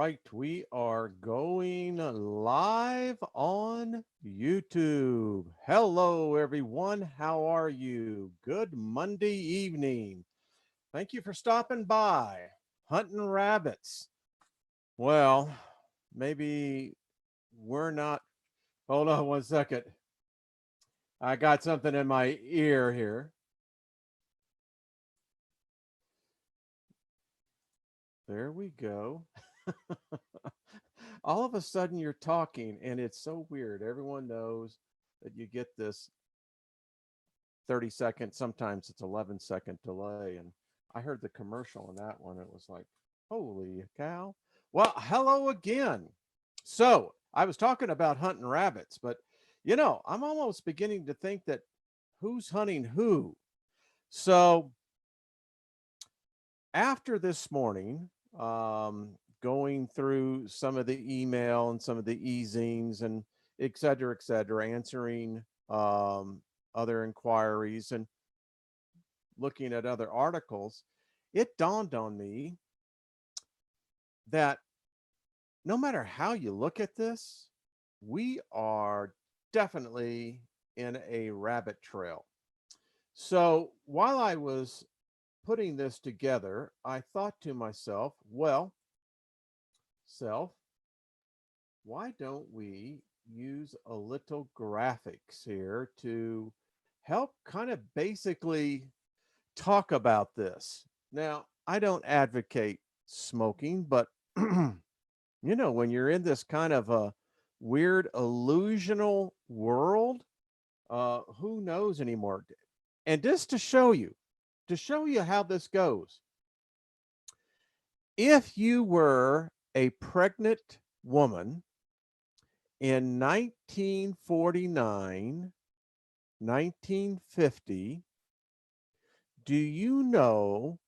right, we are going live on YouTube. Hello, everyone. How are you? Good Monday evening. Thank you for stopping by. Hunting rabbits. Well, maybe we're not. Hold on one second. I got something in my ear here. There we go. All of a sudden you're talking and it's so weird. Everyone knows that you get this 30-second, sometimes it's 11-second delay. And I heard the commercial on that one. It was like, holy cow. Well, hello again. So I was talking about hunting rabbits, but I'm almost beginning to think that who's hunting who. So after this morning, going through some of the email and some of the e-zines and et cetera, answering other inquiries and looking at other articles, it dawned on me that no matter how you look at this, we are definitely in a rabbit trail. So while I was putting this together, I thought to myself, well, self, why don't we use a little graphics here to help kind of basically talk about this? Now, I don't advocate smoking, but when you're in this kind of a weird illusional world, who knows anymore? And just to show you how this goes, if you were a pregnant woman in 1949, 1950, do you know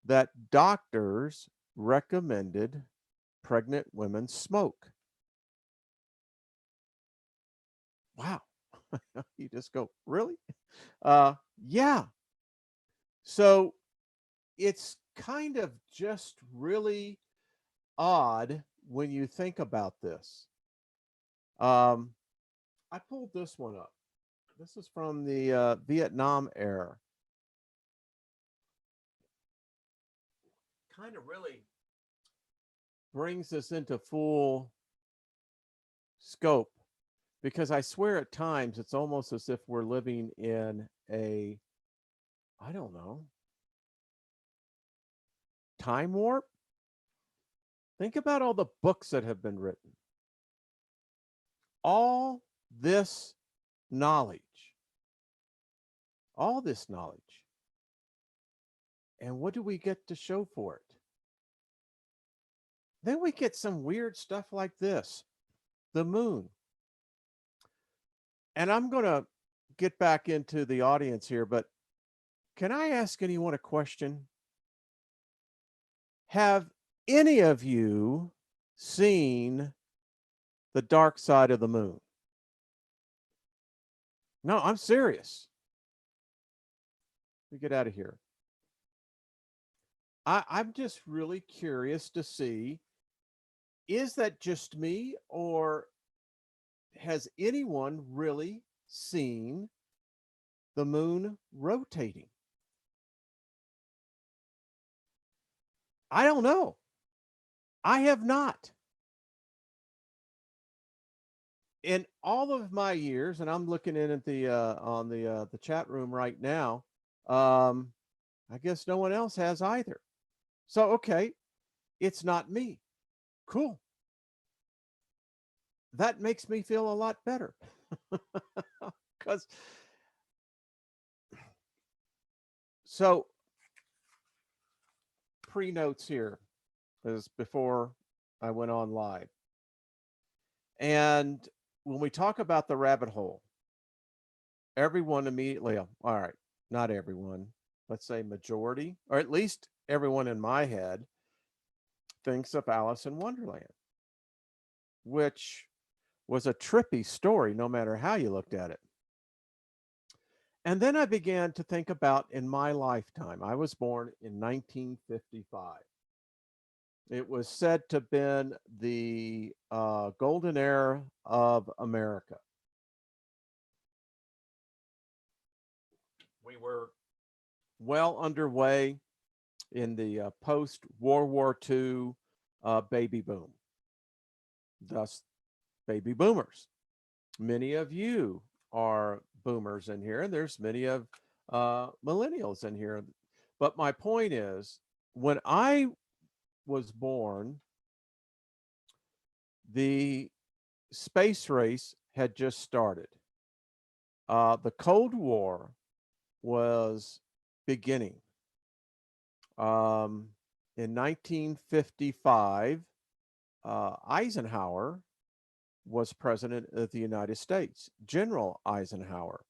that doctors recommended pregnant women smoke? Wow. You just go, really? Yeah. So it's kind of just really odd when you think about this. I pulled this one up. This is from the Vietnam era. Kind of really brings this into full scope because I swear at times it's almost as if we're living in a, I don't know, time warp. Think about all the books that have been written, all this knowledge, all this knowledge. And what do we get to show for it? Then we get some weird stuff like this, the moon. And I'm going to get back into the audience here, but can I ask anyone a question? Have any of you seen the dark side of the moon? No, I'm serious. Let me get out of here. I'm just really curious to see, is that just me, or has anyone really seen the moon rotating? I don't know. I have not. In all of my years, and I'm looking in at the on the chat room right now, I guess no one else has either. So okay, it's not me. Cool. That makes me feel a lot better. Because so pre-notes here is before I went on live. And when we talk about the rabbit hole, everyone immediately, all right, not everyone, let's say majority, or at least everyone in my head thinks of Alice in Wonderland, which was a trippy story no matter how you looked at it. And then I began to think about in my lifetime. I was born in 1955. It was said to have been the golden era of America. We were well underway in the post World War II baby boom, thus baby boomers. Many of you are boomers in here, and there's many of millennials in here. But my point is, when I was born, the space race had just started. The Cold War was beginning. In 1955, Eisenhower was president of the United States, General Eisenhower.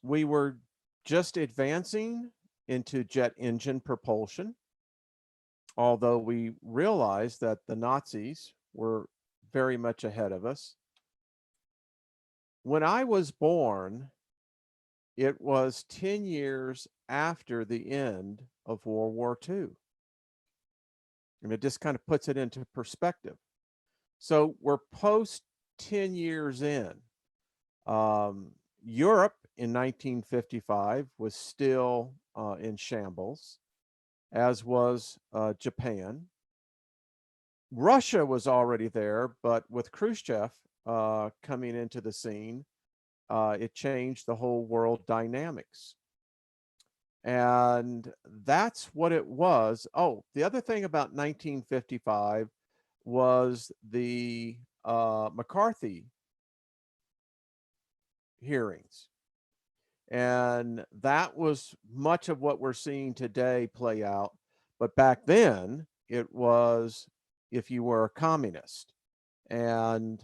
We were just advancing into jet engine propulsion, although we realized that the Nazis were very much ahead of us. When I was born, it was 10 years after the end of World War II. And it just kind of puts it into perspective. So we're post 10 years in. Europe in 1955 was still in shambles, as was Japan. Russia was already there, but with Khrushchev coming into the scene, it changed the whole world dynamics. And that's what it was. Oh, the other thing about 1955 was the McCarthy hearings. And that was much of what we're seeing today play out. But back then, it was if you were a communist. And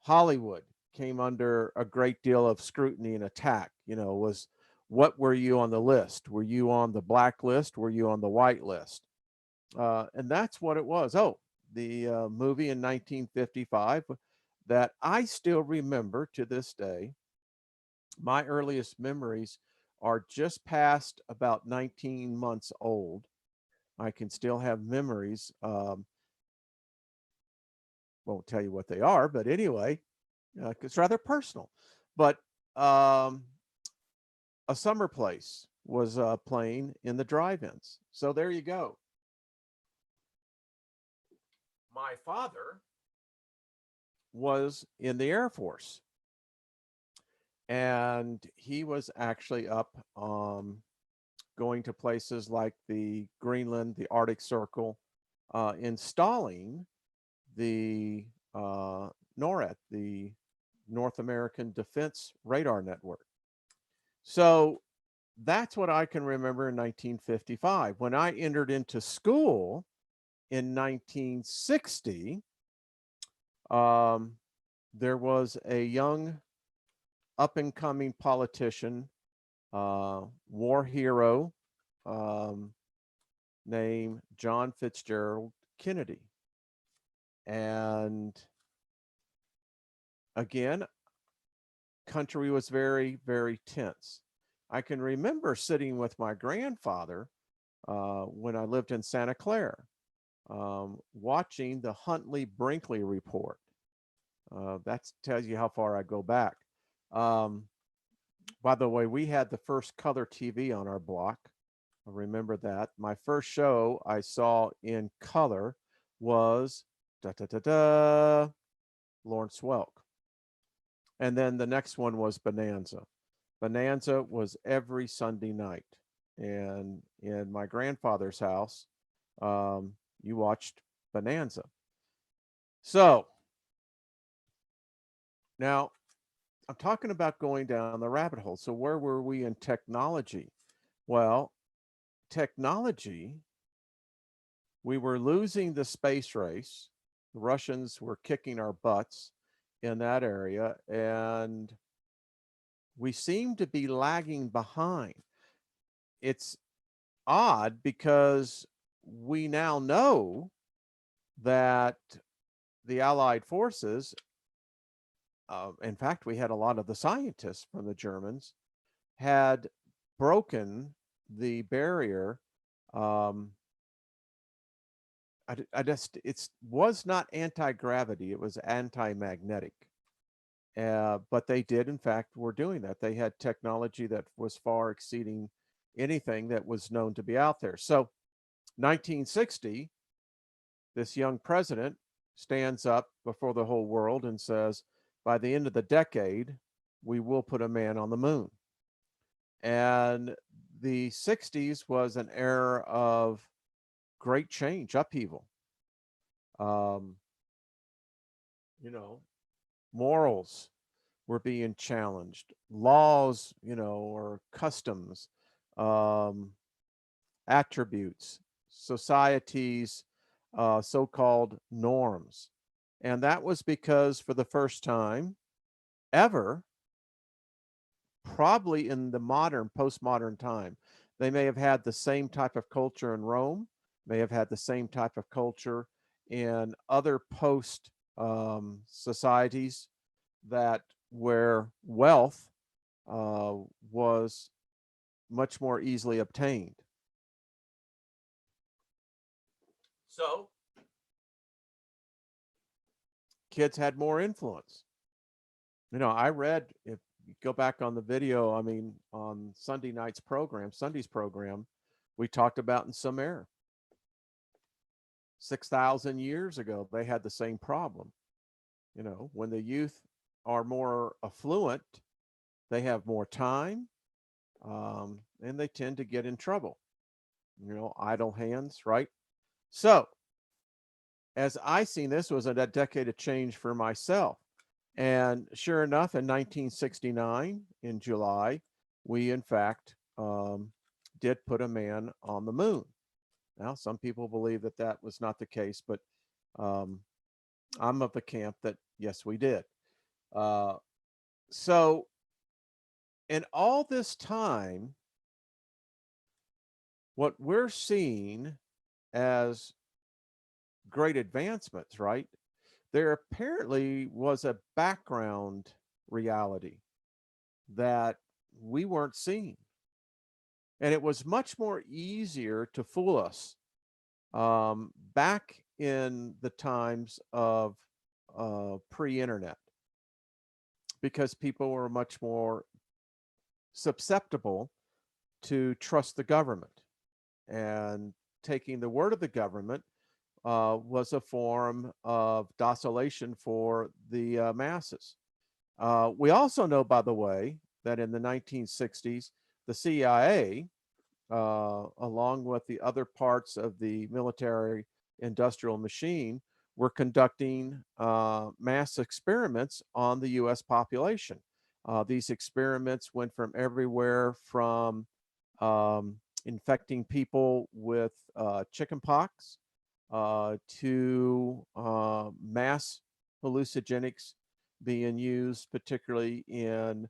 Hollywood came under a great deal of scrutiny and attack. Was what were you on the list? Were you on the black list? Were you on the white list? And that's what it was. Oh, the movie in 1955 that I still remember to this day. My earliest memories are just past about 19 months old. I can still have memories. Won't tell you what they are, but anyway, it's rather personal. But a summer place was playing in the drive-ins. So there you go. My father was in the Air Force, and he was actually up going to places like the Greenland, the Arctic Circle, installing the NORAD, the North American Defense Radar Network. So that's what I can remember in 1955. When I entered into school in 1960, there was a young up and coming politician, war hero, named John Fitzgerald Kennedy. And again, country was very, very tense. I can remember sitting with my grandfather when I lived in Santa Clara, watching the Huntley-Brinkley report. That tells you how far I go back. By the way, we had the first color TV on our block. I remember that. My first show I saw in color was Lawrence Welk. And then the next one was Bonanza. Bonanza was every Sunday night. And in my grandfather's house, you watched Bonanza. So now I'm talking about going down the rabbit hole. So where were we in technology? Well, technology, we were losing the space race. The Russians were kicking our butts in that area, and we seem to be lagging behind. It's odd because we now know that the Allied forces, in fact, we had a lot of the scientists from the Germans, had broken the barrier it was not anti-gravity, it was anti-magnetic. But they did, in fact, were doing that. They had technology that was far exceeding anything that was known to be out there. So 1960, this young president stands up before the whole world and says, by the end of the decade, we will put a man on the moon. And the 60s was an era of great change, upheaval. Um, you know, morals were being challenged, laws, or customs, um, attributes, society's so-called norms. And that was because for the first time ever, probably in the postmodern time, they may have had the same type of culture in Rome, may have had the same type of culture in other post societies that where wealth was much more easily obtained. So kids had more influence. I read, if you go back on the video, I mean, on Sunday's program, we talked about in Sumer. 6,000 years ago, they had the same problem. When the youth are more affluent, they have more time, and they tend to get in trouble. Idle hands, right? So, as I seen, this was a decade of change for myself. And sure enough, in 1969, in July, we in fact did put a man on the moon. Now, some people believe that that was not the case, but um, I'm of the camp that yes, we did. Uh, so, in all this time, what we're seeing as great advancements, right? There apparently was a background reality that we weren't seeing. And it was much more easier to fool us back in the times of pre-internet, because people were much more susceptible to trust the government, and taking the word of the government was a form of docilation for the masses. We also know, by the way, that in the 1960s, the CIA, along with the other parts of the military industrial machine, were conducting mass experiments on the US population. These experiments went from everywhere from infecting people with chickenpox to mass hallucinogenics being used, particularly in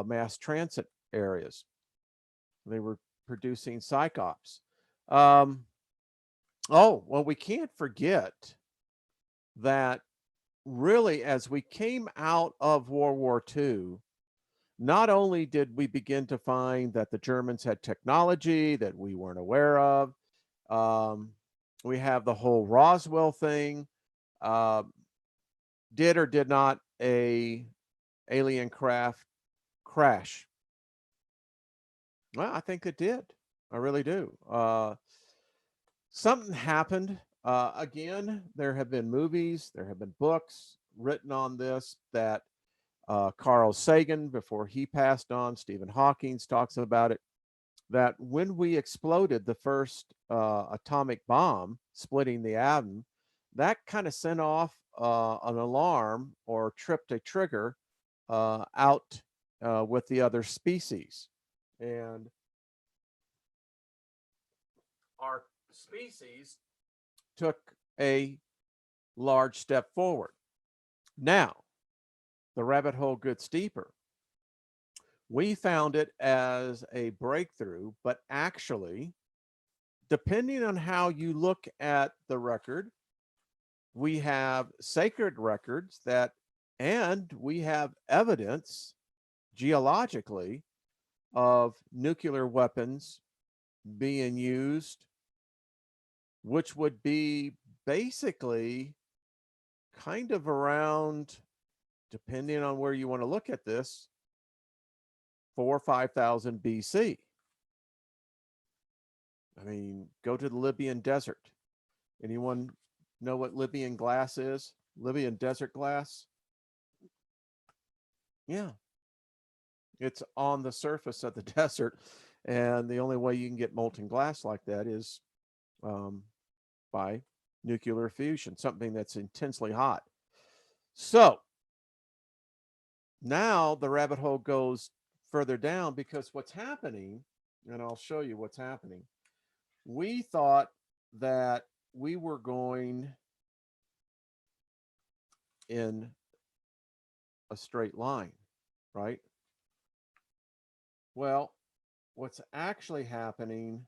mass transit areas. They were producing psychops. Um, oh, well, we can't forget that really, as we came out of World War II, not only did we begin to find that the Germans had technology that we weren't aware of, um, we have the whole Roswell thing. Uh, did or did not a alien craft crash? Well, I think it did. I really do. Something happened. Again, there have been movies, there have been books written on this that Carl Sagan, before he passed on, Stephen Hawking talks about it, that when we exploded the first atomic bomb, splitting the atom, that kind of sent off an alarm or tripped a trigger out with the other species. And our species took a large step forward. Now, the rabbit hole gets deeper. We found it as a breakthrough, but actually, depending on how you look at the record, we have sacred records that, and we have evidence geologically of nuclear weapons being used which would be basically kind of around, depending on where you want to look at this, 4 or 5,000 BC. I mean, go to the Libyan desert. Anyone know what Libyan glass is? Libyan desert glass? Yeah, it's on the surface of the desert. And the only way you can get molten glass like that is by nuclear fusion, something that's intensely hot. So now the rabbit hole goes further down, because what's happening, and I'll show you what's happening. We thought that we were going in a straight line, right? Well, what's actually happening,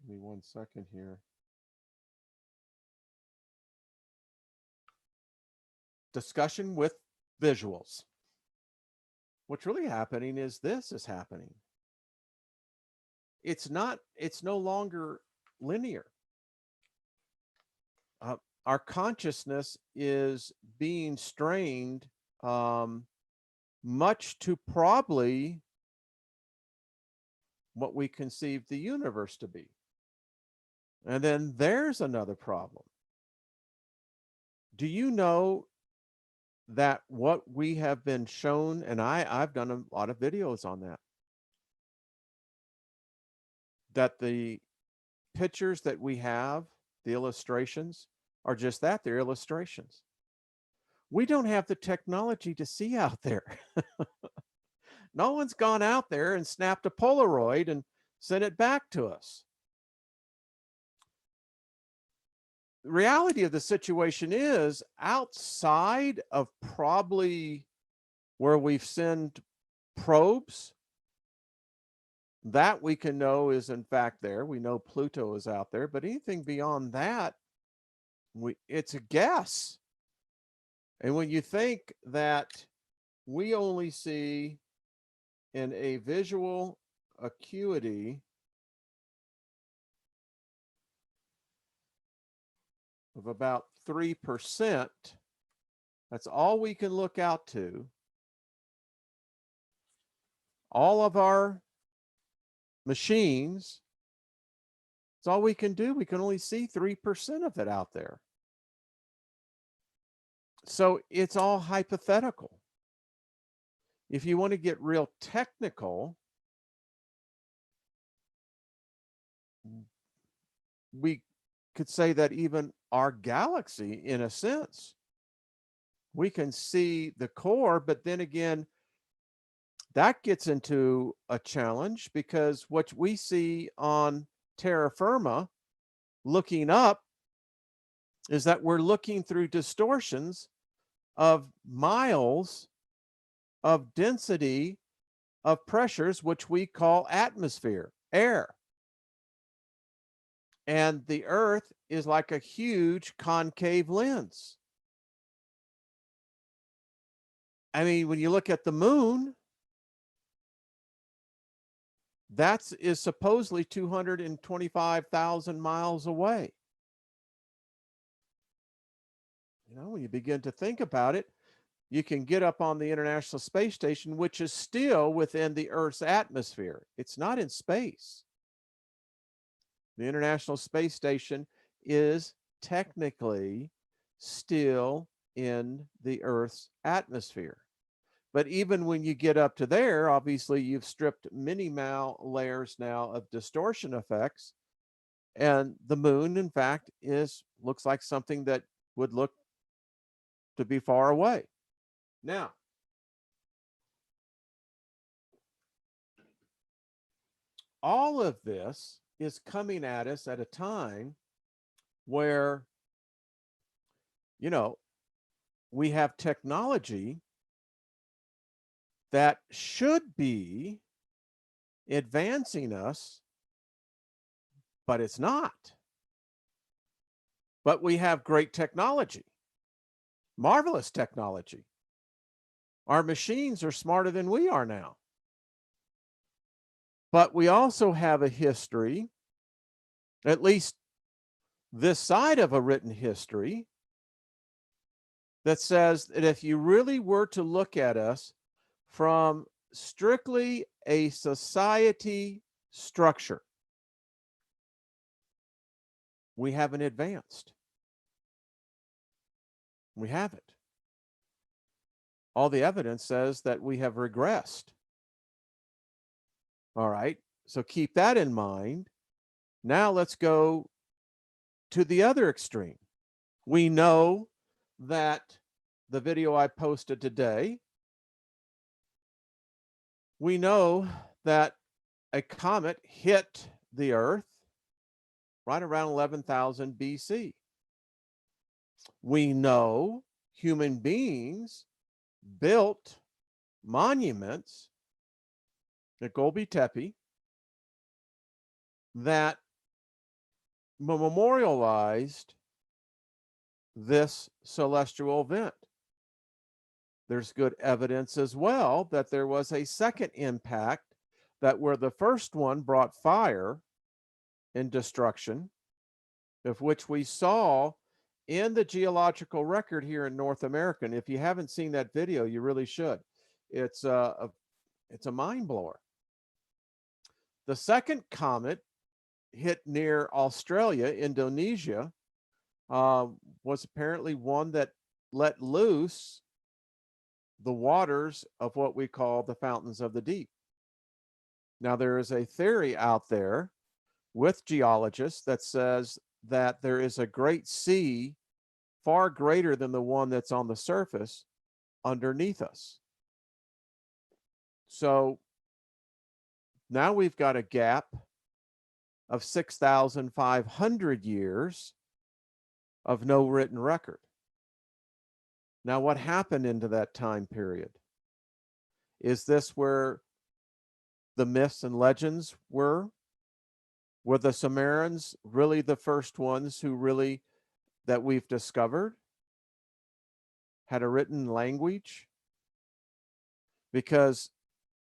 give me 1 second here. Discussion with visuals. What's really happening is this is happening. It's no longer linear. Our consciousness is being strained much to probably what we conceived the universe to be. And then there's another problem. Do you know that what we have been shown, and I've done a lot of videos on that the pictures that we have, the illustrations, are just that, they're illustrations. We don't have the technology to see out there. No one's gone out there and snapped a Polaroid and sent it back to us. The reality of the situation is, outside of probably where we've sent probes, that we can know is in fact there. We know Pluto is out there, but anything beyond that, it's a guess. And when you think that we only see in a visual acuity of about 3%, that's all we can look out to. All of our machines, it's all we can do. We can only see 3% of it out there. So it's all hypothetical. If you want to get real technical, we could say that even our galaxy, in a sense, we can see the core, but then again, that gets into a challenge, because what we see on terra firma, looking up, is that we're looking through distortions of miles of density of pressures, which we call atmosphere, air. And the Earth is like a huge concave lens. I mean, when you look at the moon, that is supposedly 225,000 miles away. You know, when you begin to think about it, you can get up on the International Space Station, which is still within the Earth's atmosphere. It's not in space. The International Space Station is technically still in the Earth's atmosphere. But even when you get up to there, obviously you've stripped many layers now of distortion effects. And the moon, in fact, looks like something that would look to be far away. Now, all of this is coming at us at a time where, you know, we have technology that should be advancing us, but it's not. But we have great technology, marvelous technology. Our machines are smarter than we are now. But we also have a history, at least this side of a written history, that says that if you really were to look at us from strictly a society structure, we haven't advanced. We haven't. All the evidence says that we have regressed. All right, so keep that in mind. Now let's go to the other extreme. We know that the video I posted today, we know that a comet hit the Earth right around 11,000 BC. We know human beings built monuments at Göbekli Tepe that memorialized this celestial event. There's good evidence as well that there was a second impact, that where the first one brought fire and destruction, of which we saw in the geological record here in North America. And if you haven't seen that video, you really should. It's a mind blower. The second comet hit near Australia, Indonesia, was apparently one that let loose the waters of what we call the fountains of the deep. Now, there is a theory out there with geologists that says that there is a great sea far greater than the one that's on the surface underneath us. So now we've got a gap of 6,500 years of no written record. Now, what happened into that time period? Is this where the myths and legends were? Were the Sumerians really the first ones who really, that we've discovered, had a written language? Because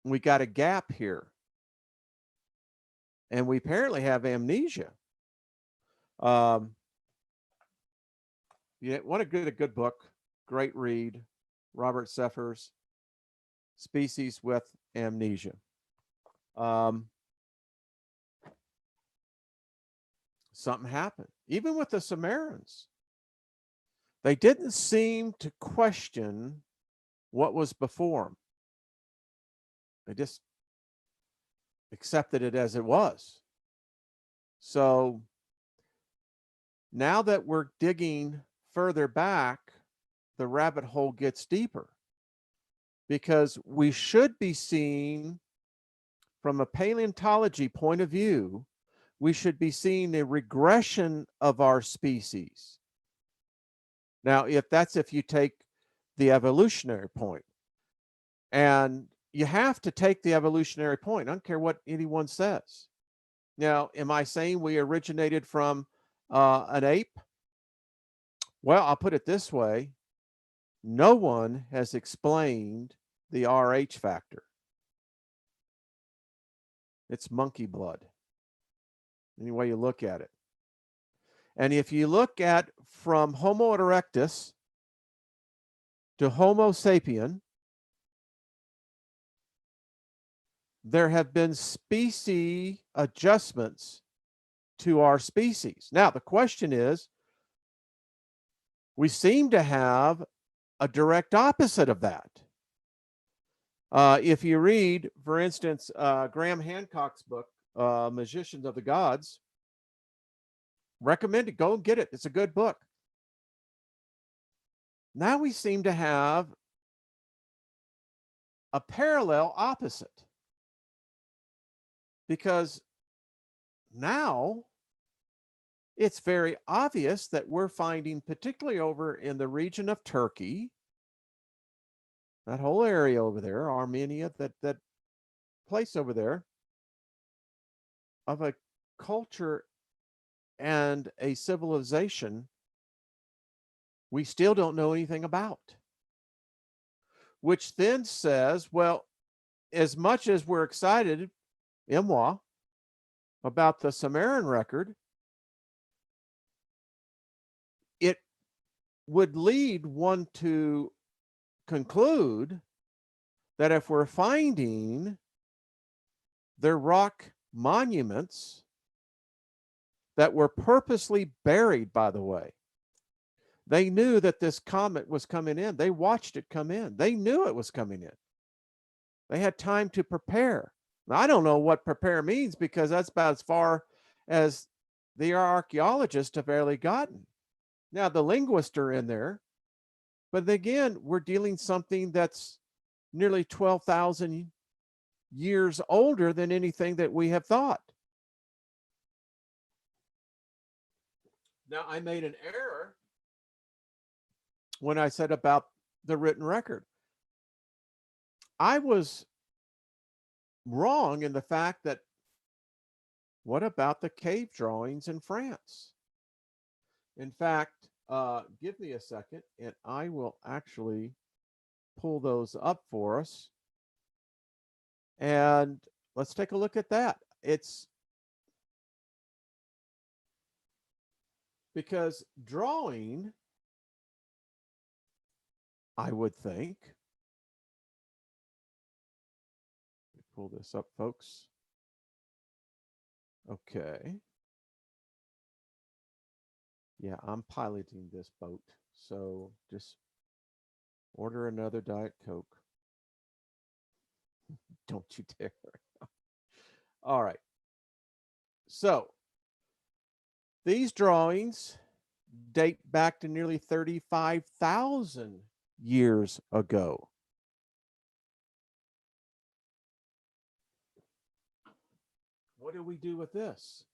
we got a gap here. And we apparently have amnesia. You want to get a good book, great read, Robert Seffer's Species with Amnesia. Something happened. Even with the Sumerians, they didn't seem to question what was before them. They just accepted it as it was. So now that we're digging further back, the rabbit hole gets deeper, because we should be seeing, from a paleontology point of view, we should be seeing a regression of our species. Now, if you take the evolutionary point, and you have to take the evolutionary point, I don't care what anyone says. Now, am I saying we originated from an ape? Well, I'll put it this way. No one has explained the RH factor. It's monkey blood, any way you look at it. And if you look at from Homo erectus to Homo sapien, there have been species adjustments to our species. Now, the question is, we seem to have a direct opposite of that. If you read, for instance, Graham Hancock's book, Magicians of the Gods, recommend it. Go and get it. It's a good book. Now we seem to have a parallel opposite, because now it's very obvious that we're finding, particularly over in the region of Turkey, that whole area over there, Armenia, that place over there, of a culture and a civilization we still don't know anything about. Which then says, well, as much as we're excited Imwa, about the Sumerian record, it would lead one to conclude that if we're finding their rock monuments that were purposely buried, by the way, they knew that this comet was coming in. They watched it come in. They knew it was coming in. They had time to prepare. Now, I don't know what prepare means, because that's about as far as the archaeologists have barely gotten. Now, the linguists are in there, but again, we're dealing something that's nearly 12,000 years older than anything that we have thought. Now, I made an error when I said about the written record. I was wrong in the fact that, what about the cave drawings in France? In fact, give me a second and I will actually pull those up for us. And let's take a look at that. It's because drawing, I would think, pull this up, folks. Okay. Yeah, I'm piloting this boat, so just order another Diet Coke. Don't you dare. All right. So these drawings date back to nearly 35,000 years ago. What do we do with this?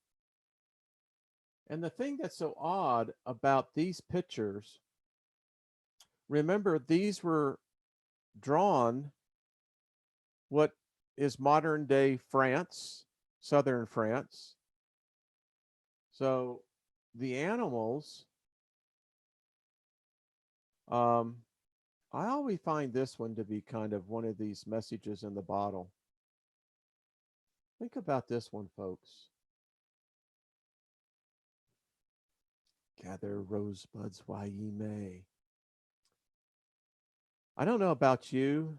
And the thing that's so odd about these pictures, remember, these were drawn what is modern day France, southern France. So the animals, I always find this one to be kind of one of these messages in the bottle. Think about this one, folks. Gather rosebuds while ye may. I don't know about you,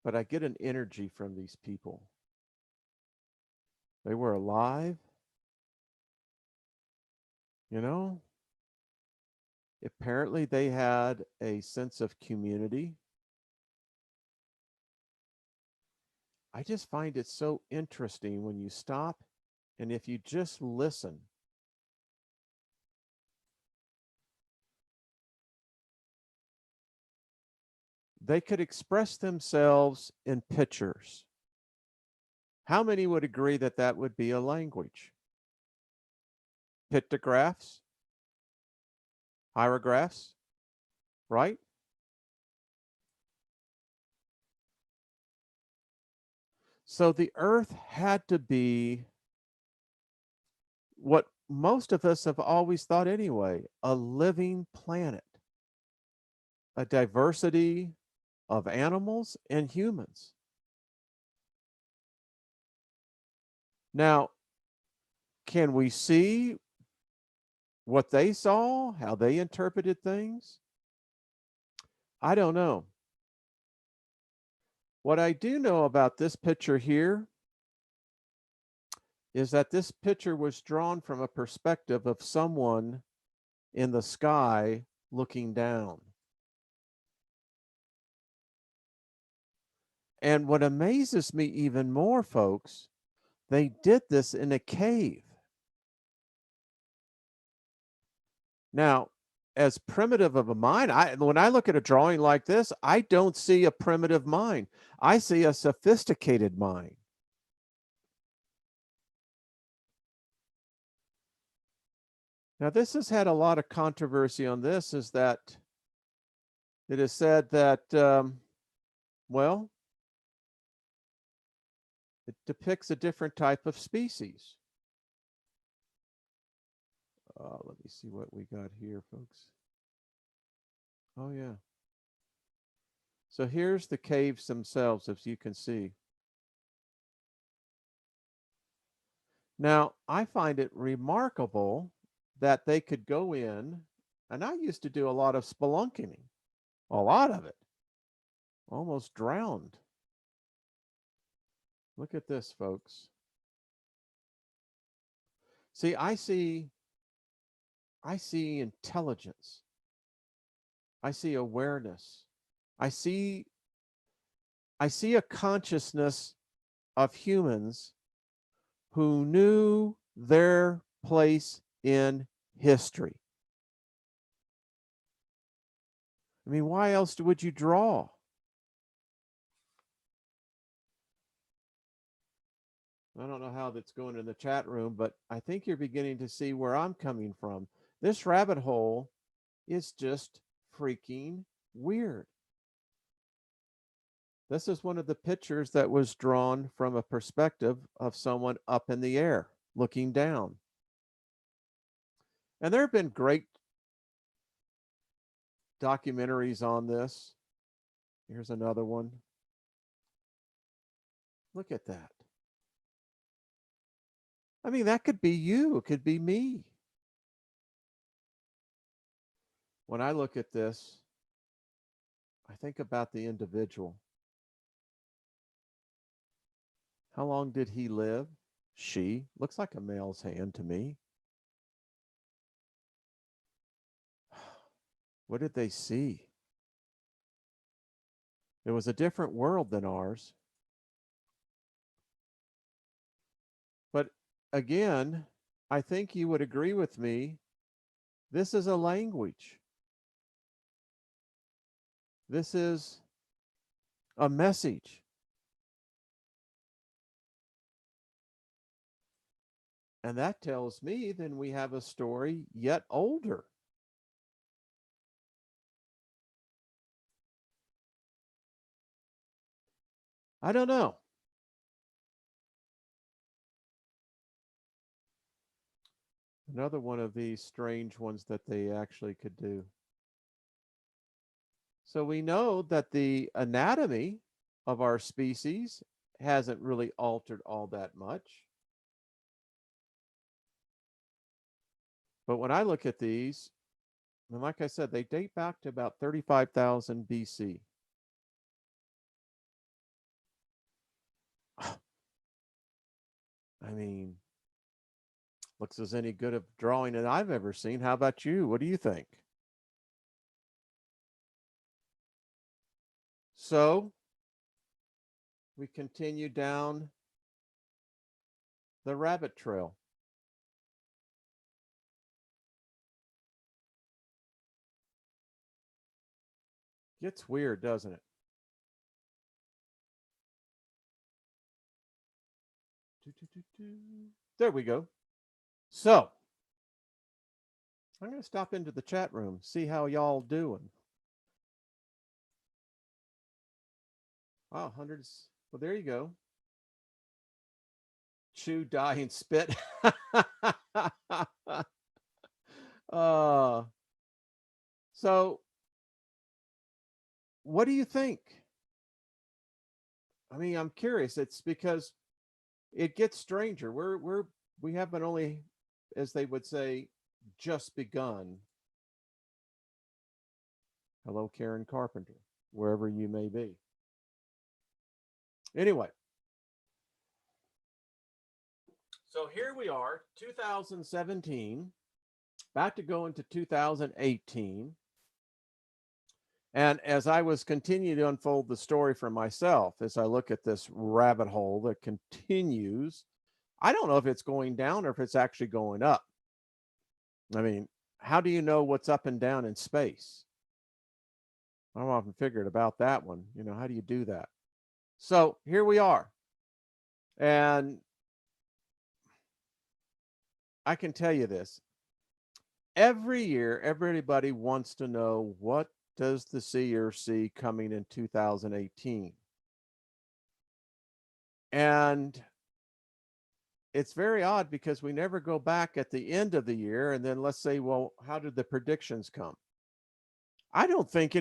but I get an energy from these people. They were alive, you know. Apparently they had a sense of community. I just find it so interesting when you stop and if you just listen. They could express themselves in pictures. How many would agree that that would be a language? Pictographs, hierographs, right? So the earth had to be what most of us have always thought anyway, a living planet, a diversity of animals and humans. Now, can we see what they saw, how they interpreted things? I don't know. What I do know about this picture here is that this picture was drawn from a perspective of someone in the sky looking down. And what amazes me even more, folks, they did this in a cave. Now, as primitive of a mind, when I look at a drawing like this, I don't see a primitive mind. I see a sophisticated mind. Now, this has had a lot of controversy on this, is that it is said that, well, it depicts a different type of species. Let me see what we got here, folks. Oh, yeah. So here's the caves themselves, as you can see. Now, I find it remarkable that they could go in, and I used to do a lot of spelunking, a lot of it, almost drowned. Look at this, folks. See, I see intelligence. I see awareness. I see I see a consciousness of humans who knew their place in history. I mean, why else would you draw? I don't know how that's going in the chat room, but I think you're beginning to see where I'm coming from. This rabbit hole is just freaking weird. This is one of the pictures that was drawn from a perspective of someone up in the air looking down. And there have been great documentaries on this. Here's another one. Look at that. I mean, that could be you, it could be me. When I look at this, I think about the individual. How long did he live? She. Looks like a male's hand to me. What did they see? It was a different world than ours. But again, I think you would agree with me. This is a language. This is a message. And that tells me then we have a story yet older. I don't know. Another one of these strange ones that they actually could do. So we know that the anatomy of our species hasn't really altered all that much. But when I look at these, and like I said, they date back to about 35,000 BC. I mean, looks as any good of drawing that I've ever seen. How about you? What do you think? So we continue down the rabbit trail. Gets weird, doesn't it? There we go. So I'm going to stop into the chat room, see how y'all doing. Wow, hundreds. Well, there you go. Chew, die, and spit. uh, so, what do you think? I mean, I'm curious. It's because it gets stranger. We haven't only, as they would say, just begun. Hello, Karen Carpenter, wherever you may be. Anyway, so here we are, 2017, about to go into 2018. And as I was continuing to unfold the story for myself, as I look at this rabbit hole that continues, I don't know if it's going down or if it's actually going up. I mean, how do you know what's up and down in space? I've often figured about that one. You know, how do you do that? So here we are. And I can tell you this. Every year, everybody wants to know, what does the seer see coming in 2018? And it's very odd because we never go back at the end of the year and then let's say, well, how did the predictions come? I don't think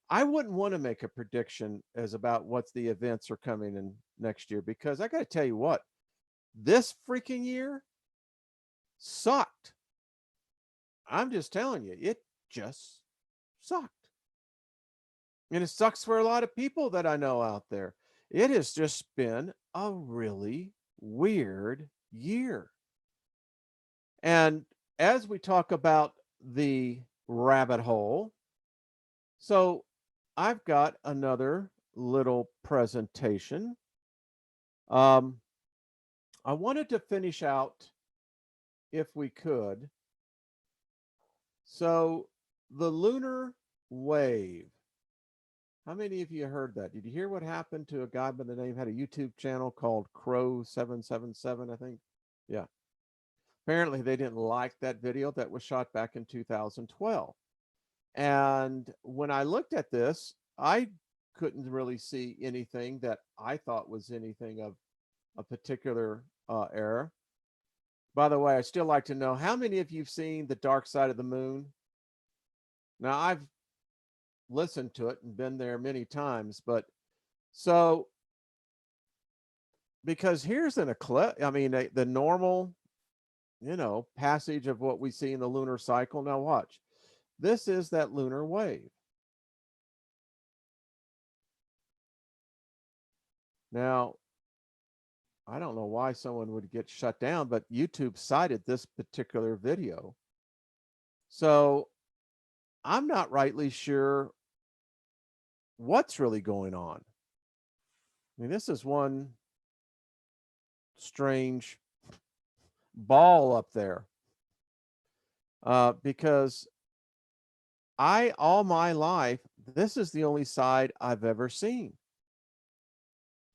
I wouldn't want to make a prediction as about what the events are coming in next year, because I got to tell you what, this freaking year sucked. I'm just telling you, it just sucked. And it sucks for a lot of people that I know out there. It has just been a really weird year. And as we talk about the rabbit hole, so I've got another little presentation. I wanted to finish out, if we could. So the lunar wave. How many of you heard that? Did you hear what happened to a guy by the name, had a YouTube channel called Crow777, I think? Yeah. Apparently they didn't like that video that was shot back in 2012. And when I looked at this, I couldn't really see anything that I thought was anything of a particular error. By the way, I still like to know how many of you've seen The Dark Side of the Moon? Now, I've listened to it and been there many times, but so because here's an eclipse, I mean, the normal, passage of what we see in the lunar cycle. Now, watch. This is that lunar wave. Now, I don't know why someone would get shut down, but YouTube cited this particular video. So I'm not rightly sure what's really going on. I mean, this is one strange ball up there, because all my life, this is the only side I've ever seen.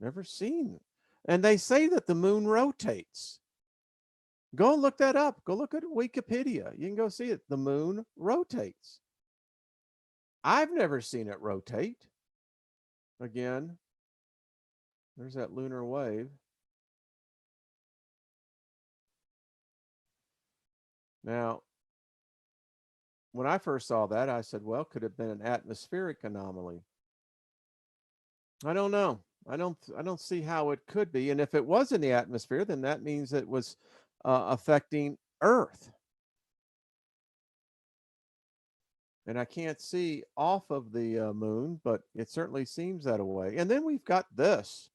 Never seen. And they say that the moon rotates. Go look that up. Go look at Wikipedia. You can go see it. The moon rotates. I've never seen it rotate. Again, there's that lunar wave. Now, when I first saw that, I said, well, could it have been an atmospheric anomaly? I don't know. I don't see how it could be. And if it was in the atmosphere, then that means it was affecting Earth. And I can't see off of the moon, but it certainly seems that way. And then we've got this.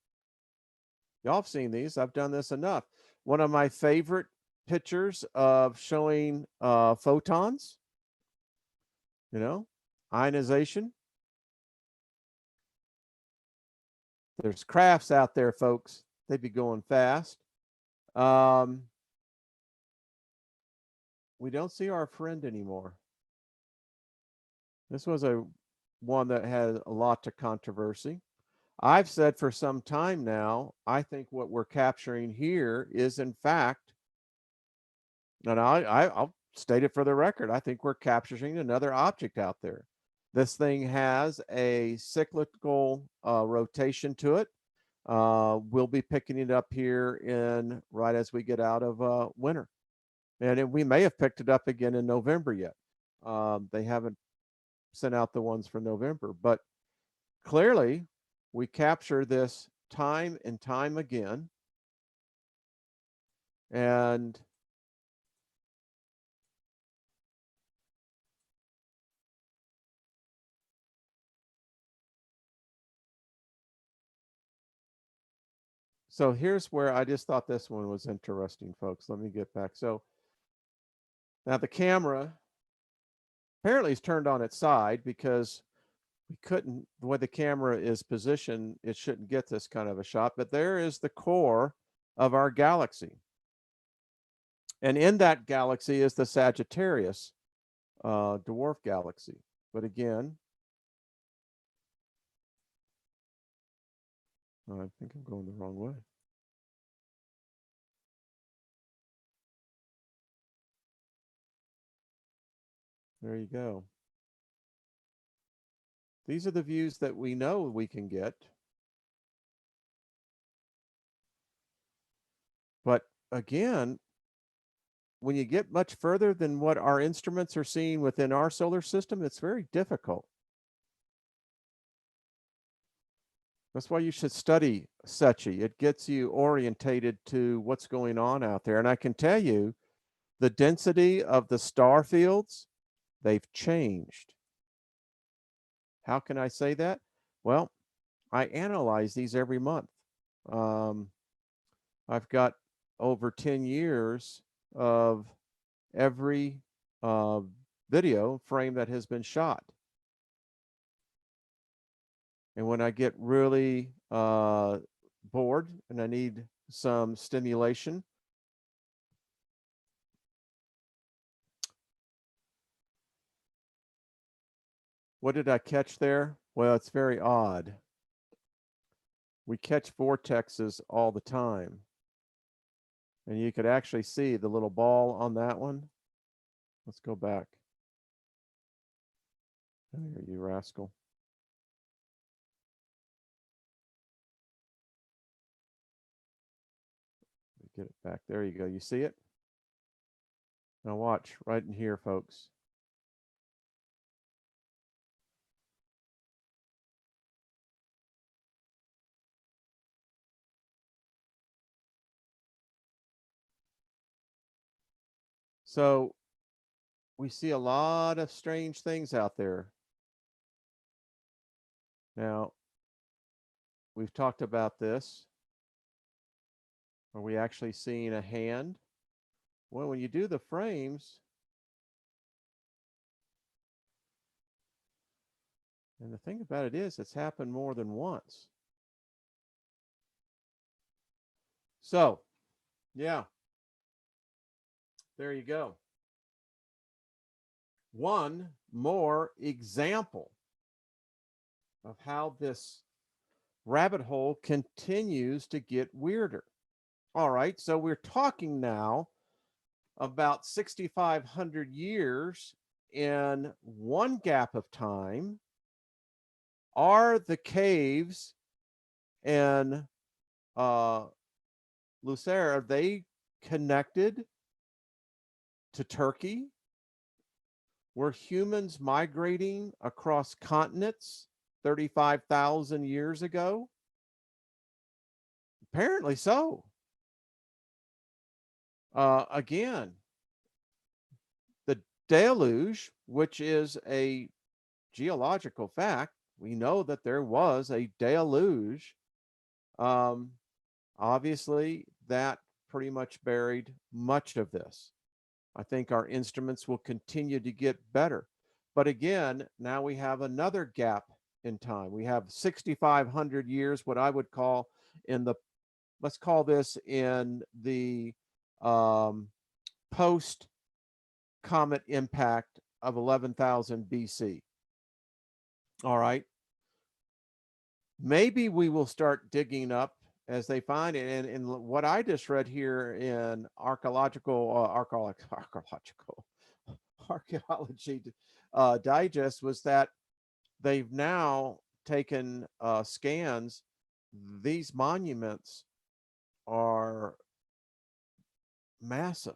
Y'all have seen these. I've done this enough. One of my favorite pictures of showing photons, ionization. There's crafts out there, folks. They'd be going fast. We don't see our friend anymore. This was one that had a lot of controversy. I've said for some time now, I think what we're capturing here is, in fact, and I'll state it for the record, I think we're capturing another object out there. This thing has a cyclical rotation to it. We'll be picking it up here right as we get out of winter. And we may have picked it up again in November yet. They haven't sent out the ones for November, but clearly we capture this time and time again. And so here's where I just thought this one was interesting, folks. Let me get back. So now the camera apparently is turned on its side because we couldn't, the way the camera is positioned, it shouldn't get this kind of a shot. But there is the core of our galaxy. And in that galaxy is the Sagittarius dwarf galaxy. But again, I think I'm going the wrong way. There you go. These are the views that we know we can get. But again, when you get much further than what our instruments are seeing within our solar system, it's very difficult. That's why you should study SETI. It gets you orientated to what's going on out there. And I can tell you the density of the star fields, they've changed. How can I say that? Well, I analyze these every month. Um, I've got over 10 years of every uh, video frame that has been shot. And when I get really bored and I need some stimulation, what did I catch there? Well, it's very odd. We catch vortexes all the time. And you could actually see the little ball on that one. Let's go back. There, you rascal. Get it back. There you go. You see it? Now watch right in here, folks. So we see a lot of strange things out there. Now, we've talked about this. Are we actually seeing a hand? Well, when you do the frames, and the thing about it is, it's happened more than once. So, yeah, there you go. One more example of how this rabbit hole continues to get weirder. All right, so we're talking now about 6,500 years in one gap of time. Are the caves in Lunar, are they connected to Turkey? Were humans migrating across continents 35,000 years ago? Apparently so. Again, the deluge, which is a geological fact, we know that there was a deluge. Obviously, that pretty much buried much of this. I think our instruments will continue to get better. But again, now we have another gap in time. We have 6,500 years, what I would call in the, let's call this in the post comet impact of 11,000 BC. All right. Maybe we will start digging up as they find it. And in what I just read here in archaeology digest was that they've now taken scans. These monuments are massive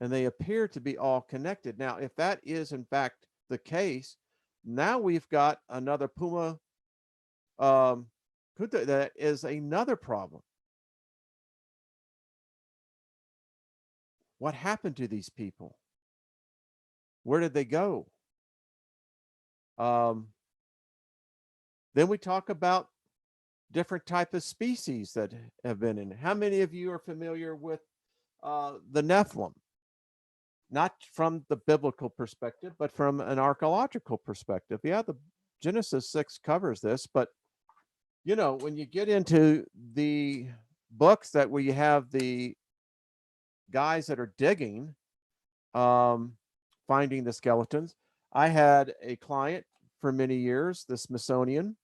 and they appear to be all connected. Now, if that is in fact the case, now we've got another Puma that is another problem. What happened to these people? Where did they go? Then we talk about different type of species that have been in. How many of you are familiar with the Nephilim? Not from the biblical perspective, but from an archaeological perspective. Yeah, the Genesis 6 covers this, but you know, when you get into the books that where you have the guys that are digging, finding the skeletons. I had a client for many years, the Smithsonian,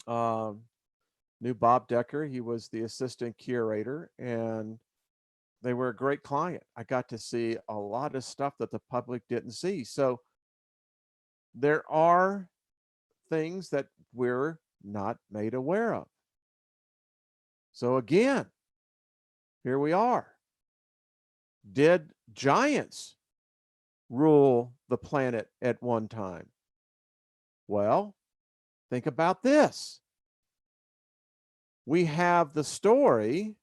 knew Bob Decker. He was the assistant curator, and they were a great client. I got to see a lot of stuff that the public didn't see. So there are things that we're not made aware of. So again, here we are. Did giants rule the planet at one time? Well, think about this. We have the story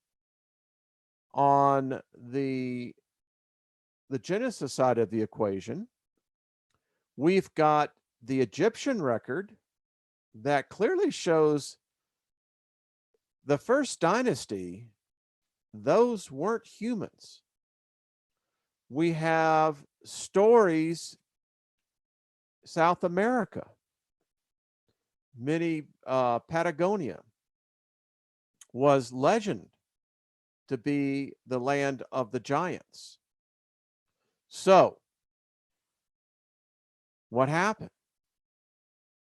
on the Genesis side of the equation. We've got the Egyptian record that clearly shows the first dynasty, those weren't humans. We have stories, South America, many Patagonia was legend to be the land of the giants. So, what happened?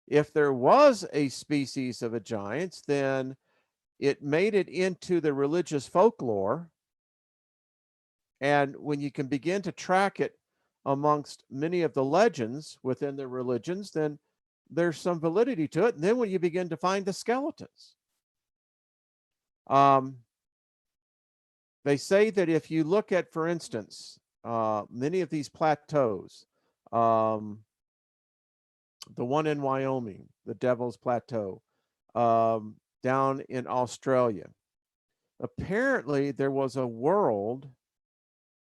If there was a species of a giants, then it made it into the religious folklore. And when you can begin to track it amongst many of the legends within the religions, then there's some validity to it. And then when you begin to find the skeletons, they say that if you look at, for instance, many of these plateaus, the one in Wyoming, the Devil's Plateau, down in Australia, apparently there was a world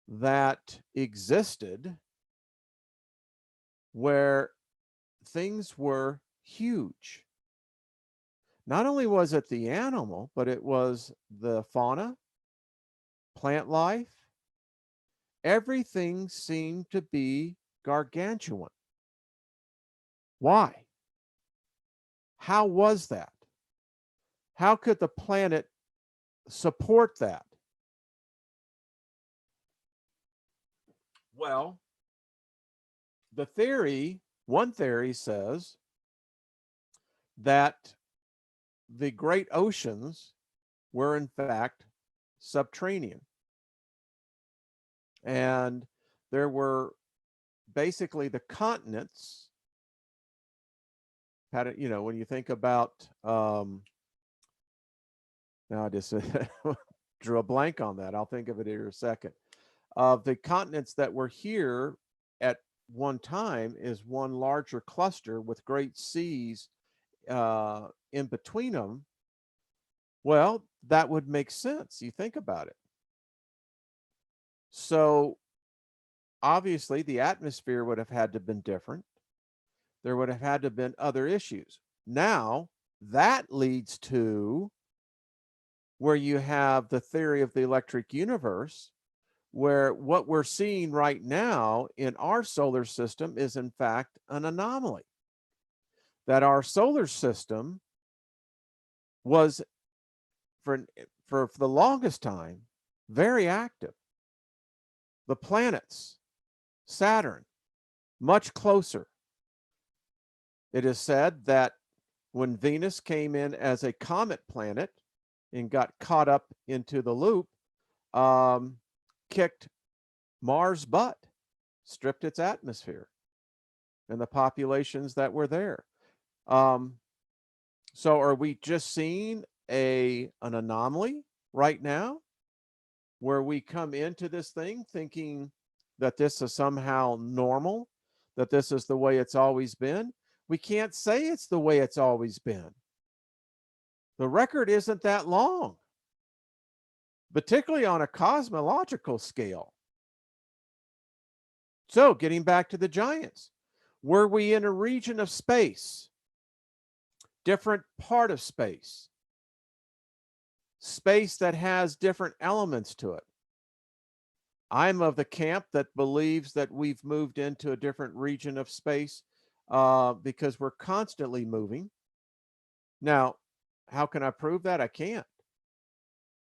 that existed where things were huge. Not only was it the animal, but it was the fauna, plant life. Everything seemed to be gargantuan. Why? How was that? How could the planet support that? Well, the theory, one theory says that the great oceans were in fact subterranean. And there were basically the continents. You know, when you think about, now I just drew a blank on that. I'll think of it here in a second. Of the continents that were here at one time is one larger cluster with great seas in between them. Well, that would make sense. You think about it. So obviously the atmosphere would have had to have been different. There would have had to have been other issues. Now that leads to where you have the theory of the electric universe, where what we're seeing right now in our solar system is in fact an anomaly. That our solar system was for the longest time very active. The planets, Saturn, much closer. It is said that when Venus came in as a comet planet and got caught up into the loop, kicked Mars' butt, stripped its atmosphere and the populations that were there. So are we just seeing an anomaly right now where we come into this thing thinking that this is somehow normal, that this is the way it's always been? We can't say it's the way it's always been. The record isn't that long, particularly on a cosmological scale. So getting back to the giants, were we in a region of space, different part of space, space that has different elements to it? I'm of the camp that believes that we've moved into a different region of space because we're constantly moving. Now, how can I prove that? I can't.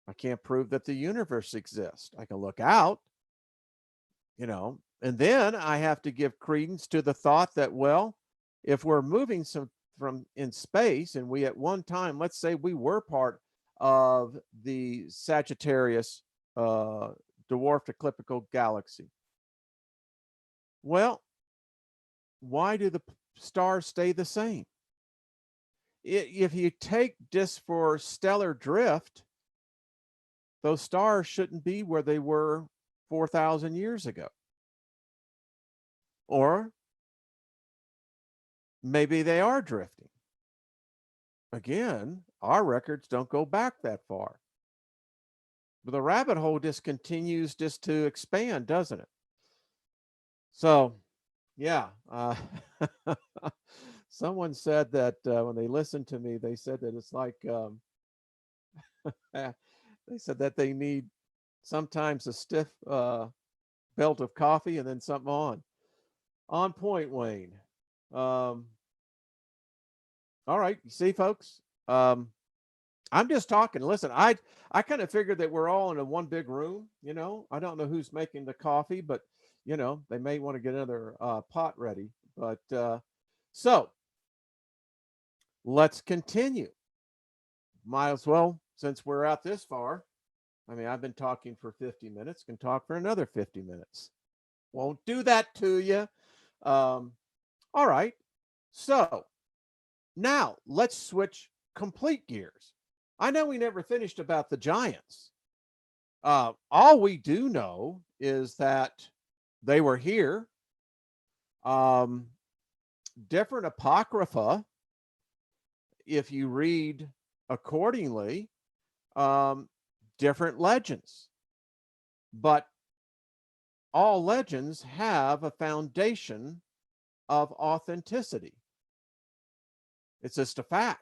I can't prove that the universe exists. I can look out, you know, and then I have to give credence to the thought that, well, if we're moving from in space and we at one time, let's say we were part of the Sagittarius dwarfed ecliptical galaxy. Well, why do the stars stay the same? If you take just for stellar drift, those stars shouldn't be where they were 4,000 years ago. Or maybe they are drifting. again, our records don't go back that far. But the rabbit hole just continues just to expand, doesn't it? So, yeah. Someone said that when they listened to me, they said that it's like, they said that they need sometimes a stiff belt of coffee and then something on. On point, Wayne. Um, all right. You see, folks, I'm just talking. Listen, I kind of figured that we're all in a one big room. I don't know who's making the coffee, but they may want to get another pot ready. But so let's continue. Might as well, since we're out this far. I mean, I've been talking for 50 minutes. Can talk for another 50 minutes. Won't do that to you. All right. So now let's switch complete gears. I know we never finished about the giants. All we do know is that they were here. Um, different apocrypha, if you read accordingly, different legends. But all legends have a foundation of authenticity. It's just a fact.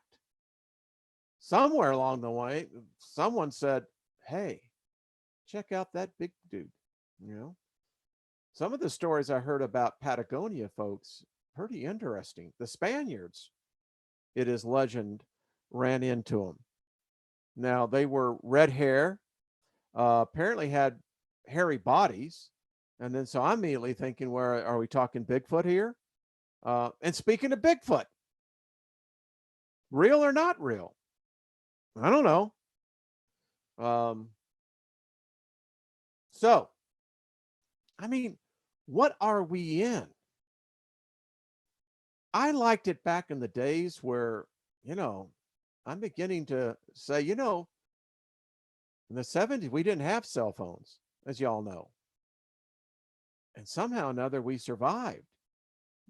Somewhere along the way, someone said, hey, check out that big dude. Some of the stories I heard about Patagonia folks, pretty interesting. The Spaniards, it is legend, ran into them. Now, they were red hair, apparently had hairy bodies. And then so I'm immediately thinking, where are we talking Bigfoot here? And speaking of Bigfoot, real or not real? I don't know. So, I mean, what are we in? I liked it back in the days where, I'm beginning to say, in the 70s, we didn't have cell phones, as y'all know. And somehow or another, we survived.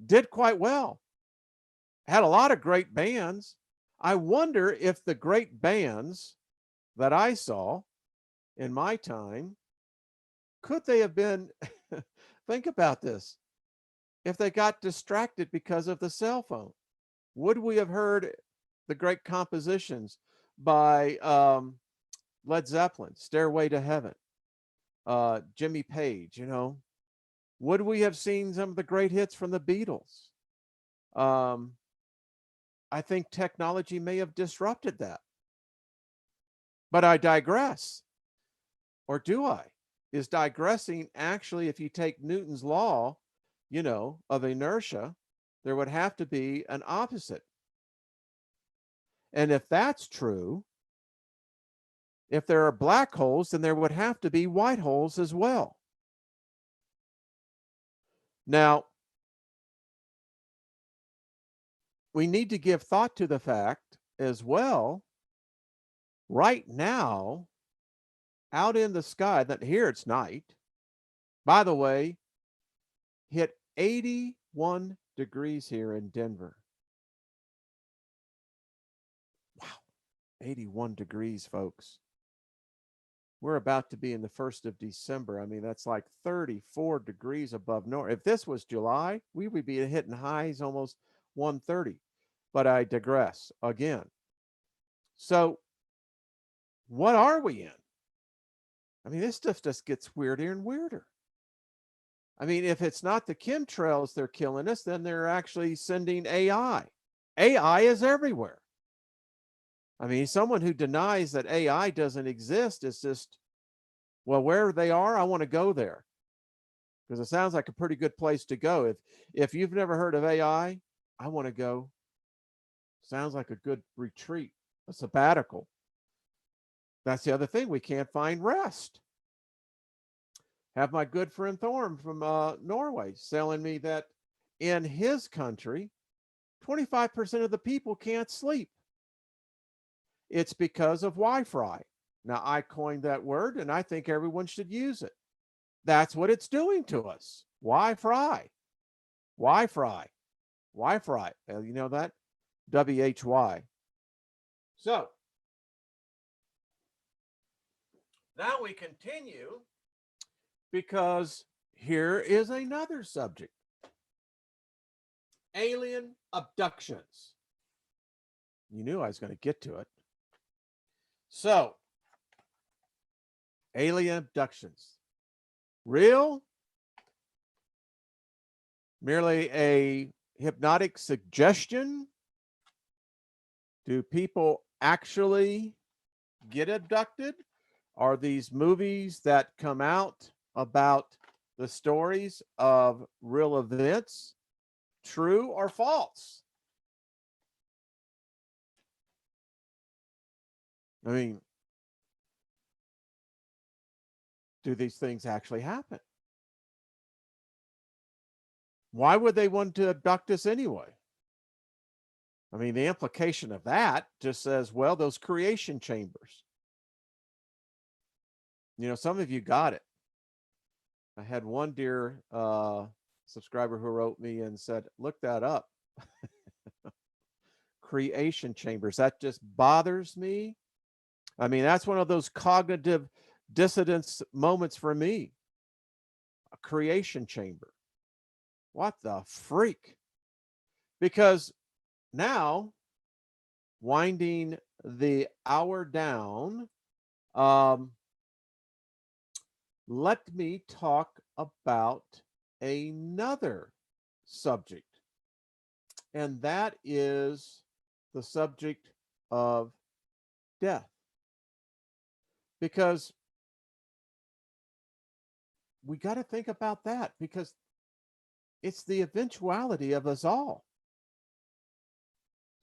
Did quite well. Had a lot of great bands. I wonder if the great bands that I saw in my time, could they have been, think about this, if they got distracted because of the cell phone? Would we have heard the great compositions by Led Zeppelin, Stairway to Heaven, Jimmy Page, Would we have seen some of the great hits from the Beatles? I think technology may have disrupted that. But I digress. Or do I? Is digressing actually, if you take Newton's law, of inertia, there would have to be an opposite. And if that's true, if there are black holes, then there would have to be white holes as well. Now, we need to give thought to the fact as well, right now, out in the sky, that here it's night, by the way, hit 81 degrees here in Denver. Wow, 81 degrees, folks. We're about to be in the 1st of December. I mean, that's like 34 degrees above normal. If this was July, we would be hitting highs almost 130. But I digress again. So, what are we in? I mean, this stuff just gets weirder and weirder. I mean, if it's not the chemtrails they're killing us, then they're actually sending AI. AI is everywhere. I mean, someone who denies that AI doesn't exist is just, well, where they are, I want to go there. Because it sounds like a pretty good place to go. If you've never heard of AI, I want to go. Sounds like a good retreat, a sabbatical. That's the other thing. We can't find rest. Have my good friend Thorm from Norway telling me that in his country, 25% of the people can't sleep. It's because of Wi-Fi. Now, I coined that word, and I think everyone should use it. That's what it's doing to us. Wi-Fi. Wi-Fi. Wi-Fi. You know that? WHY. So now we continue because here is another subject: alien abductions. You knew I was going to get to it. So, alien abductions. Real? Merely a hypnotic suggestion? Do people actually get abducted? Are these movies that come out about the stories of real events true or false? I mean, do these things actually happen? Why would they want to abduct us anyway? I mean, the implication of that just says, well, those creation chambers. You know, some of you got it. I had one dear subscriber who wrote me and said, look that up. Creation chambers. That just bothers me. I mean, that's one of those cognitive dissonance moments for me. A creation chamber. What the freak? Because now, winding the hour down, let me talk about another subject, and that is the subject of death. Because we got to think about that, because it's the eventuality of us all.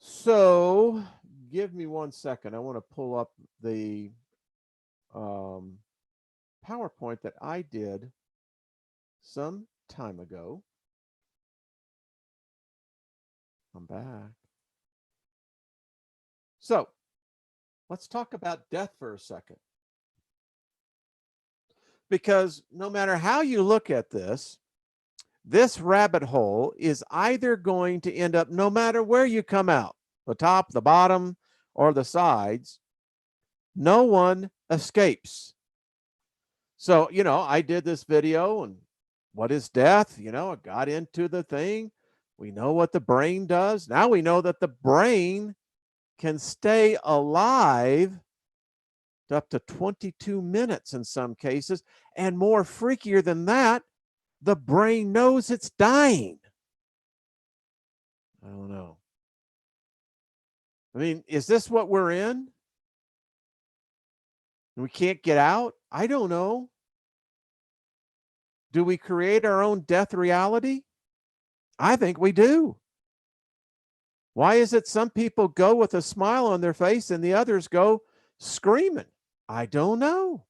So give me 1 second. I want to pull up the PowerPoint that I did some time ago. I'm back. So let's talk about death for a second. Because no matter how you look at this rabbit hole is either going to end up, no matter where you come out, the top, the bottom, or the sides, no one escapes. So, you know, I did this video and what is death? You know, I got into the thing. We know what the brain does. Now we know that the brain can stay alive up to 22 minutes in some cases. And more freakier than that, the brain knows it's dying. I don't know. I mean, is this what we're in? We can't get out? I don't know. Do we create our own death reality? I think we do. Why is it some people go with a smile on their face and the others go screaming? I don't know.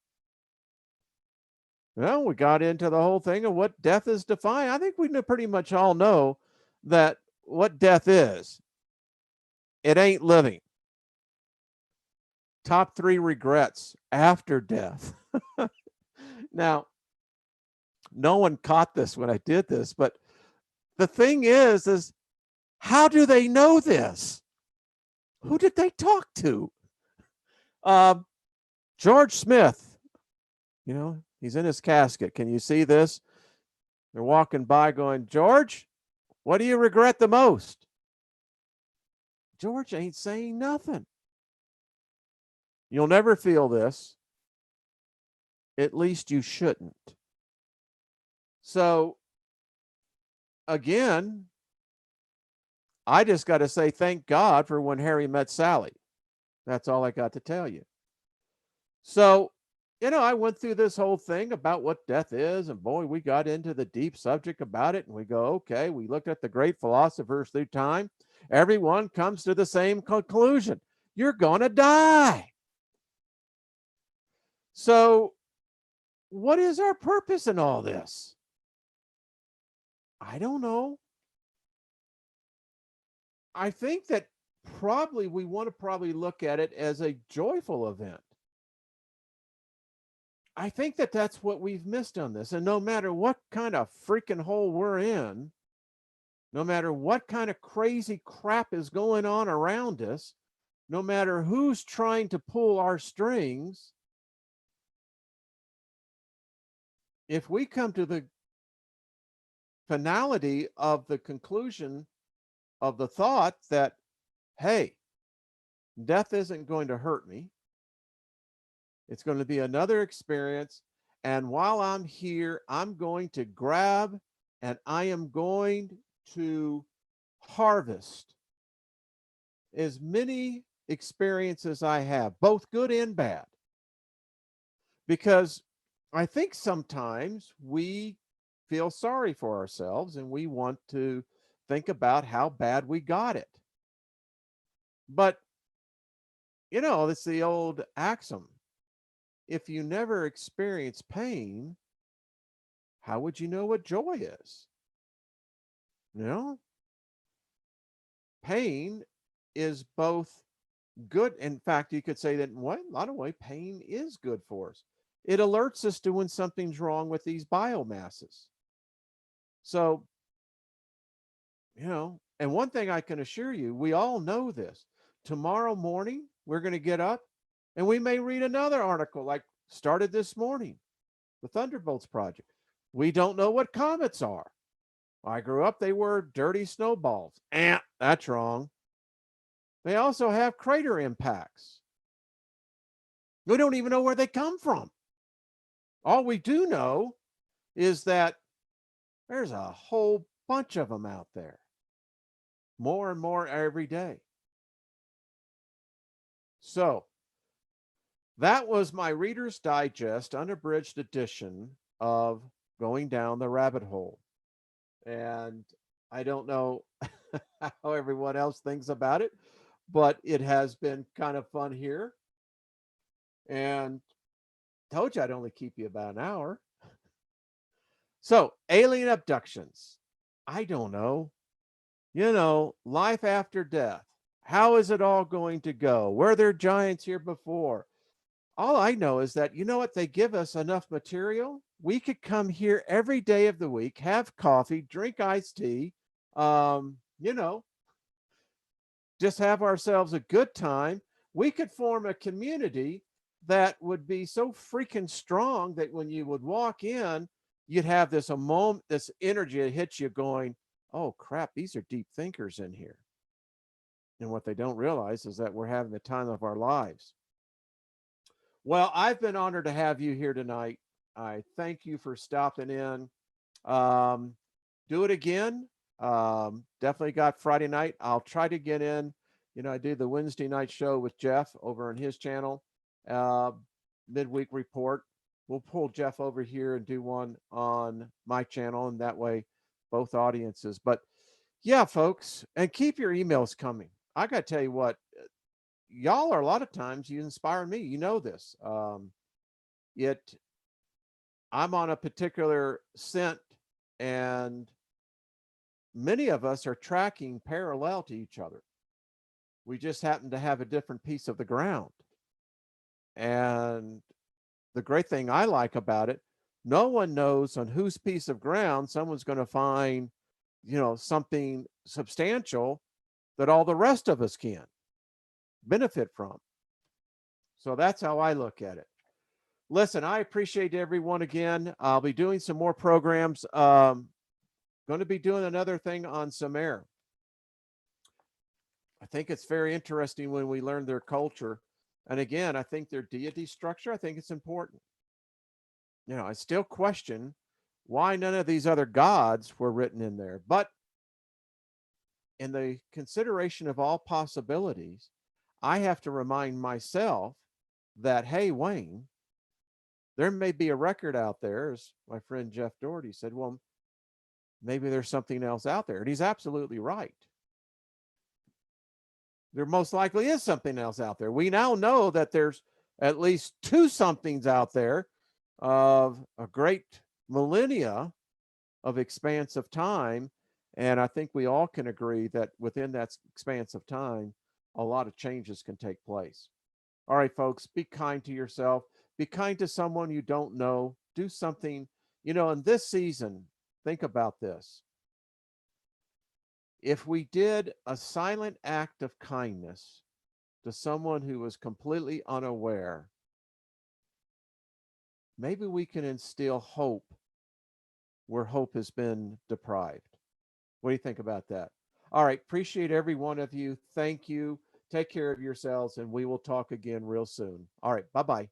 Well, we got into the whole thing of what death is defined. I think we pretty much all know that what death is. It ain't living. Top 3 regrets after death. Now, no one caught this when I did this, but the thing is how do they know this? Who did they talk to? George Smith, you know, he's in his casket. Can you see this? They're walking by going, George, what do you regret the most? George ain't saying nothing. You'll never feel this. At least you shouldn't. So, again, I just got to say thank God for When Harry Met Sally. That's all I got to tell you. So, you know, I went through this whole thing about what death is, and boy, we got into the deep subject about it, and we go, okay, we looked at the great philosophers through time. Everyone comes to the same conclusion. You're going to die. So, what is our purpose in all this? I don't know. I think that probably we want to look at it as a joyful event. I think that that's what we've missed on this. And no matter what kind of freaking hole we're in, no matter what kind of crazy crap is going on around us, no matter who's trying to pull our strings, if we come to the finality of the conclusion of the thought that, hey, death isn't going to hurt me, it's going to be another experience. And while I'm here, I'm going to grab and I am going to harvest as many experiences I have, both good and bad. Because I think sometimes we feel sorry for ourselves and we want to think about how bad we got it. But, it's the old axiom. If you never experience pain, how would you know what joy is? You know, pain is both good. In fact, you could say that in a lot of ways, pain is good for us. It alerts us to when something's wrong with these biomasses. So, and one thing I can assure you, we all know this. Tomorrow morning, we're going to get up and we may read another article like started this morning, the Thunderbolts Project. We don't know what comets are. When I grew up, they were dirty snowballs. That's wrong. They also have crater impacts. We don't even know where they come from. All we do know is that there's a whole bunch of them out there. More and more every day. So that was my Reader's Digest unabridged edition of Going Down the Rabbit Hole. And I don't know how everyone else thinks about it, but it has been kind of fun here. And told you I'd only keep you about an hour. So, alien abductions. I don't know. Life after death. How is it all going to go? Were there giants here before? All I know is that, what? They give us enough material. We could come here every day of the week, have coffee, drink iced tea, just have ourselves a good time. We could form a community that would be so freaking strong that when you would walk in, you'd have this this energy that hits you going, oh crap, these are deep thinkers in here. And what they don't realize is that we're having the time of our lives. Well, I've been honored to have you here tonight. I thank you for stopping in. Do it again. Definitely got Friday night. I'll try to get in. I do the Wednesday night show with Jeff over on his channel, midweek report. We'll pull Jeff over here and do one on my channel, and that way both audiences. But yeah, folks, and keep your emails coming. I got to tell you what, y'all are a lot of times you inspire me. You know this. I'm on a particular scent, and many of us are tracking parallel to each other. We just happen to have a different piece of the ground. And the great thing I like about it, no one knows on whose piece of ground someone's going to find, something substantial that all the rest of us can benefit from. So that's how I look at it. Listen, I appreciate everyone again. I'll be doing some more programs. Going to be doing another thing on Sumer. I think it's very interesting when we learn their culture. And again, I think their deity structure, I think it's important. I still question why none of these other gods were written in there. But in the consideration of all possibilities, I have to remind myself that, hey, Wayne, there may be a record out there, as my friend Jeff Doherty said, well, maybe there's something else out there. And he's absolutely right. There most likely is something else out there. We now know that there's at least two somethings out there of a great millennia of expanse of time. And I think we all can agree that within that expanse of time, a lot of changes can take place. All right, folks, be kind to yourself. Be kind to someone you don't know. Do something, in this season, think about this. If we did a silent act of kindness to someone who was completely unaware, maybe we can instill hope where hope has been deprived. What do you think about that? All right. Appreciate every one of you. Thank you. Take care of yourselves, and we will talk again real soon. All right. Bye bye.